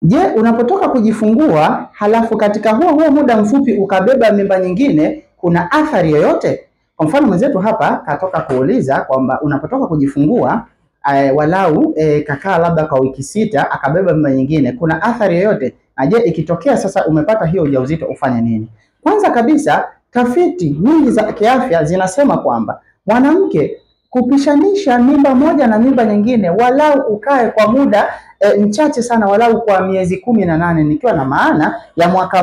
Je, unapotoka kujifungua halafu katika huo muda mfupi ukabeba mimba nyingine, kuna athari yoyote? Kwa mfano mwenzetu hapa katoka kuuliza kwamba unapotoka kujifungua walau kakaa labda kwa wiki 6 akabeba mimba nyingine, kuna athari yoyote? Na je, ikitokea sasa umepata hiyo ujauzito ufanye nini? Kwanza kabisa, tafiti nyingi za kiafya zinasema kwamba mwanamke kupishanisha mimba moja na mimba nyingine walau ukae kwa muda mchache sana, walau kwa miezi 18, nikiwa na maana ya mwaka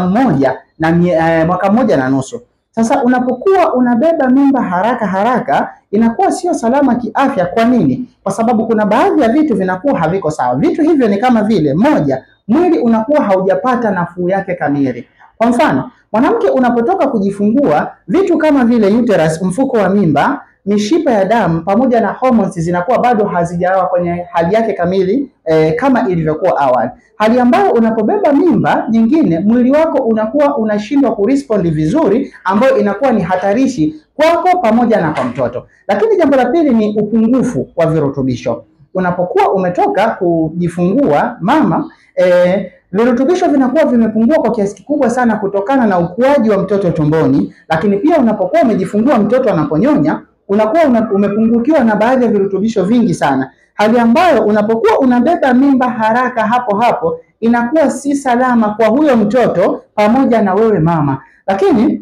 mmoja na nusu. Sasa unapokuwa unabeba mimba haraka inakuwa sio salama kiafya. Kwa nini? Kwa sababu kuna baadhi ya vitu vinakuwa haviko sawa. Vitu hivyo ni kama vile, moja, mwili unakuwa haujapata nafuu yake kamili. Kwa mfano, mwanamke unapotoka kujifungua, vitu kama vile uterus, mfuko wa mimba, mishipa ya damu pamoja na hormones zinakuwa bado hazijawa kwenye hali yake kamili kama ilivyokuwa awali. Hali ambayo unapobeba mimba nyingine mwili wako unakuwa unashindwa kurespond vizuri, ambayo inakuwa ni hatarishi kwako pamoja na kwa mtoto. Lakini jambo la pili ni upungufu wa virutubisho. Unapokuwa umetoka kujifungua mama, virutubisho vinakuwa vimepungua kwa kiasi kikubwa sana kutokana na ukuaji wa mtoto tumboni. Lakini pia unapokuwa umejifungua mtoto anaponyonya, unakuwa umepungukiwa na baadhi ya virutubisho vingi sana, hali ambayo unapokuwa unabeba mimba haraka hapo inakuwa si salama kwa huyo mtoto pamoja na wewe mama. Lakini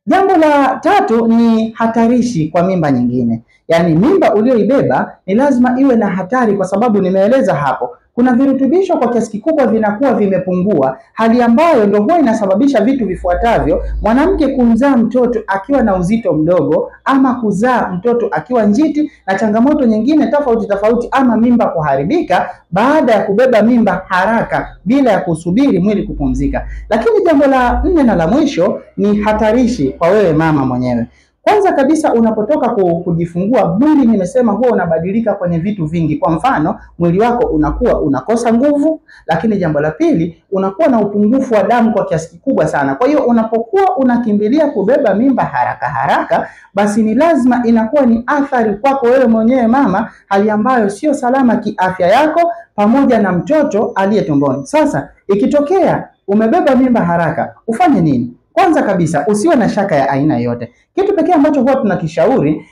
jambo la tatu ni hatarishi kwa mimba nyingine. Yaani mimba ulioibeba ni lazima iwe na hatari, kwa sababu nimeeleza hapo kuna virutubisho kwa kiasi kikubwa vinakuwa vimepungua, hali ambayo ndio huwa inasababisha vitu vifuatavyo: mwanamke kumzaa mtoto akiwa na uzito mdogo, ama kuzaa mtoto akiwa njiti, na changamoto nyingine tofauti, ama mimba kuharibika baada ya kubeba mimba haraka bila ya kusubiri mwili kupumzika. Lakini jambo la 4 na la mwisho ni hatarishi kwa wewe mama mwenyewe. Kwanza kabisa, unapotoka kujifungua mwili, nimesema huwa unabadilika kwenye vitu vingi. Kwa mfano, mwili wako unakuwa unakosa nguvu, lakini jambo la pili, unakuwa na upungufu wa damu kwa kiasi kikubwa sana. Kwa hiyo unapokuwa unakimbilia kubeba mimba haraka, basi ni lazima inakuwa ni athari kwako wewe mwenyewe mama, hali ambayo sio salama kiafya yako pamoja na mtoto aliye tumboni. Sasa ikitokea umebeba mimba haraka, ufanye nini? Kwanza kabisa, usiwe na shaka ya aina yote. Kitu pekee ambacho huwa tunakishauri,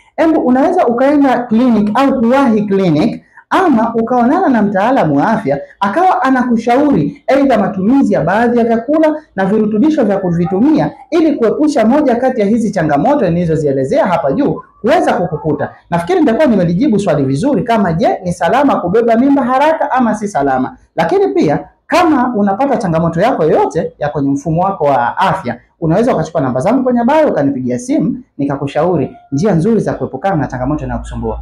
unaweza ukaenda clinic au kuwahi clinic, ama ukaonana na mtaalamu wa afya akawa anakushauri aidha matumizi ya baadhi ya vyakula na virutubisho vya kuvitumia, ili kuepusha moja kati ya hizi changamoto nilizozielezea hapa juu kuweza kukukuta. Nafikiri nitakuwa nimelijibu swali vizuri, kama je, ni salama kubeba mimba haraka ama si salama. Lakini pia kama unapata changamoto yako yoyote ya kwenye mfumo wako wa afya, unaweza ukachukua namba zangu kwenye bio ukanipigia simu nikakushauri njia nzuri za kuepukana na changamoto inayokusumbua.